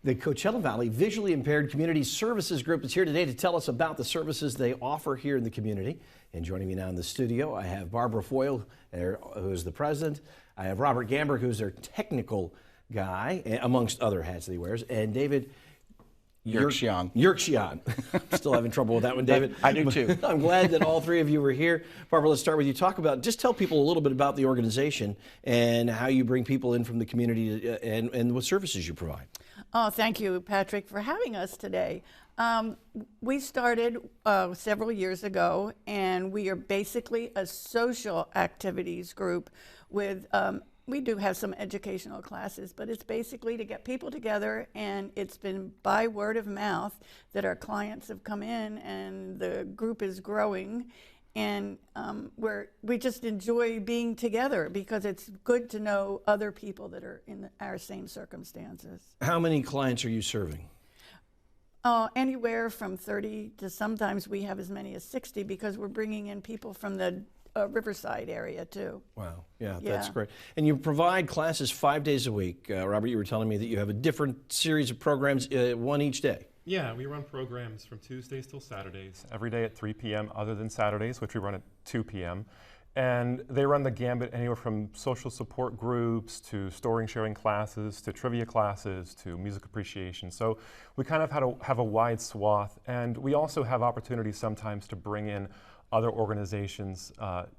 The Coachella Valley Visually Impaired Community Services Group is here today to tell us about the services they offer here in the community. And joining me now in the studio, I have Barbara Foyle, who is the president. I have Robert Gamberg, who's their technical guy, amongst other hats that he wears. And David Yerkshian. Still having trouble with that one, David. I do too. I'm glad that all three of you were here. Barbara, let's start with you. Just tell people a little bit about the organization and how you bring people in from the community and what services you provide. Oh, thank you, Patrick, for having us today. We started several years ago, and we are basically a social activities group with, we do have some educational classes, but it's basically to get people together, and it's been by word of mouth that our clients have come in, and the group is growing. And we just enjoy being together because it's good to know other people that are in our same circumstances. How many clients are you serving? Anywhere from 30 to sometimes we have as many as 60 because we're bringing in people from the Riverside area too. Wow, yeah, that's great. And you provide classes 5 days a week. Robert, you were telling me that you have a different series of programs, one each day. Yeah, we run programs from Tuesdays till Saturdays, every day at 3 p.m. other than Saturdays, which we run at 2 p.m. And they run the gambit anywhere from social support groups to story sharing classes to trivia classes to music appreciation. So we kind of have a wide swath, and we also have opportunities sometimes to bring in other organizations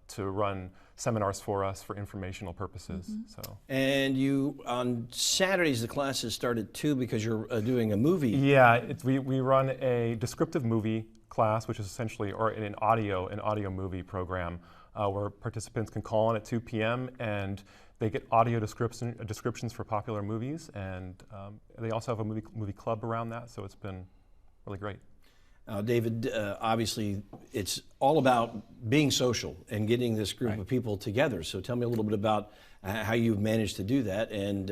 to run seminars for us for informational purposes. So. And you, on Saturdays, the classes start at 2 because you're doing a movie. Yeah, we run a descriptive movie class, which is essentially, or an audio movie program where participants can call in at 2 p.m. and they get audio descriptions for popular movies, and they also have a movie club around that, so it's been really great. David, obviously it's all about being social and getting this group of people together. So tell me a little bit about how you've managed to do that, and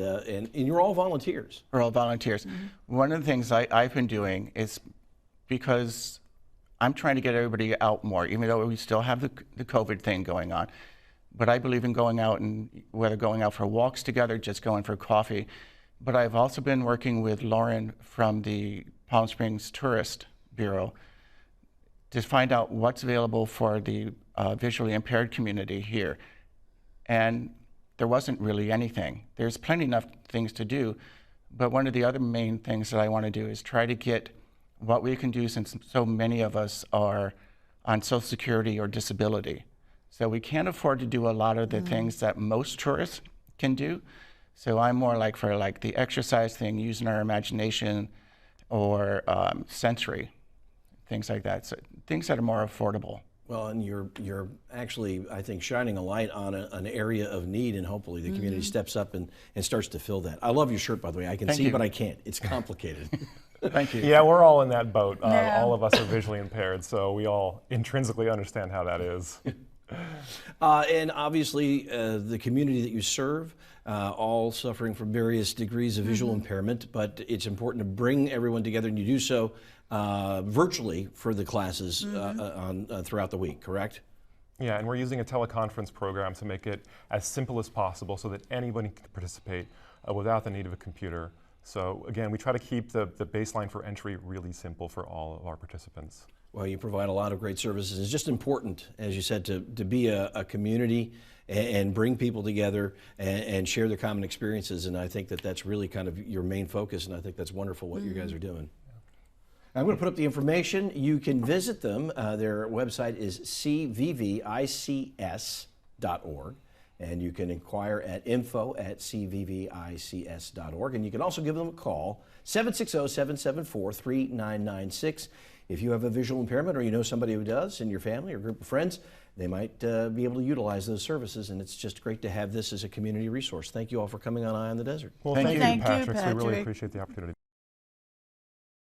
you're all volunteers. We're all volunteers. One of the things I've been doing is, because I'm trying to get everybody out more, even though we still have the COVID thing going on. But I believe in going out, and whether going out for walks together, just going for coffee. But I've also been working with Lauren from the Palm Springs Tourist Bureau to find out what's available for the visually impaired community here. And there wasn't really anything. There's plenty enough things to do, but one of the other main things that I want to do is try to get what we can do, since so many of us are on Social Security or disability. So we can't afford to do a lot of the things that most tourists can do. So I'm more like for the exercise thing, using our imagination, or sensory, things like that. So things that are more affordable. Well, and you're actually, I think, shining a light on an area of need, and hopefully the community steps up and starts to fill that. I love your shirt, by the way. I can see, but I can't. It's complicated. Thank you. Yeah, we're all in that boat. All of us are visually impaired, so we all intrinsically understand how that is. And obviously, the community that you serve, all suffering from various degrees of visual impairment, but it's important to bring everyone together, and you do so virtually for the classes throughout the week, correct? Yeah, and we're using a teleconference program to make it as simple as possible so that anybody can participate without the need of a computer. So again, we try to keep the baseline for entry really simple for all of our participants. Well, you provide a lot of great services. It's just important, as you said, to be a community and bring people together and share their common experiences. And I think that's really kind of your main focus, and I think that's wonderful what you guys are doing. I'm going to put up the information. You can visit them. Their website is cvvics.org. And you can inquire at info@cvvics.org. And you can also give them a call, 760-774-3996. If you have a visual impairment, or you know somebody who does in your family or group of friends, they might be able to utilize those services. And it's just great to have this as a community resource. Thank you all for coming on Eye on the Desert. Well, thank you, Thank you, Patrick. We really Patrick. appreciate the opportunity.